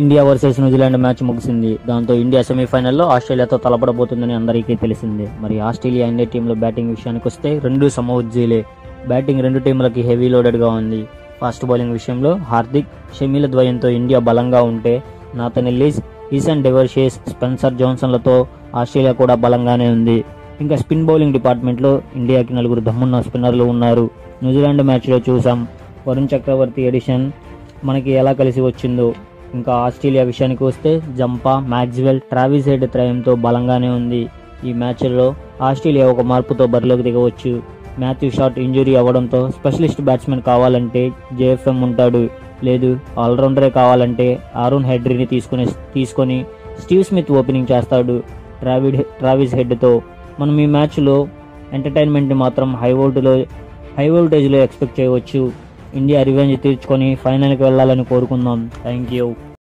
India versus New Zealand match ముగిసింది. దాంతో India సెమీఫైనల్లో ఆస్ట్రేలియాతో తలపడబోతుందని అందరికీ తెలిసిందే. మరి ఆస్ట్రేలియా ఇండియా టీంలో బ్యాటింగ్ విషయానికి వస్తే రెండు సమఉజ్జీలే. బ్యాటింగ్ రెండు టీంలకి హెవీ లోడెడ్గా ఉంది. ఫాస్ట్ బౌలింగ్ విషయంలో హార్దిక్, షమీల ద్వయంతో ఇండియా బలంగా ఉంటే, నాథన్ ఎల్లిస్, ఈశాన్ డెవర్షేస్, స్పెన్సర్ జాన్సన్లతో ఆస్ట్రేలియా కూడా బలంగానే ఉంది. ఇంకా స్పిన్ బౌలింగ్ డిపార్ట్మెంట్లో ఇండియాకి 4 దమ్మున్న స్పిన్నర్లు ఉన్నారు. న్యూజిలాండ్ మ్యాచ్లో చూసాం వరుణ్ చక్రవర్తి ఎడిషన్ మనకి ఎలా కలిసి వచ్చిందో. ఇంకా ఆస్ట్రేలియా విషయానికి వస్తే జంపా, మ్యాక్స్వెల్, ట్రావిస్ హెడ్ త్రయంతో బలంగానే ఉంది. ఈ మ్యాచ్లో ఆస్ట్రేలియా ఒక మార్పుతో బరిలోకి దిగవచ్చు. మాథ్యూ షాట్ ఇంజురీ అవ్వడంతో స్పెషలిస్ట్ బ్యాట్స్మెన్ కావాలంటే జేఎఫ్ఎం ఉంటాడు, లేదు ఆల్రౌండరే కావాలంటే ఆరోన్ హెడ్రీని తీసుకొని స్టీవ్ స్మిత్ ఓపెనింగ్ చేస్తాడు ట్రావిస్ హెడ్తో. మనం ఈ మ్యాచ్లో ఎంటర్టైన్మెంట్ని మాత్రం హై వోల్టేజ్లో ఎక్స్పెక్ట్ చేయవచ్చు. ఇండియా రివెంజ్ తీర్చుకొని ఫైనల్కి వెళ్ళాలని కోరుకుందాం. Thank you.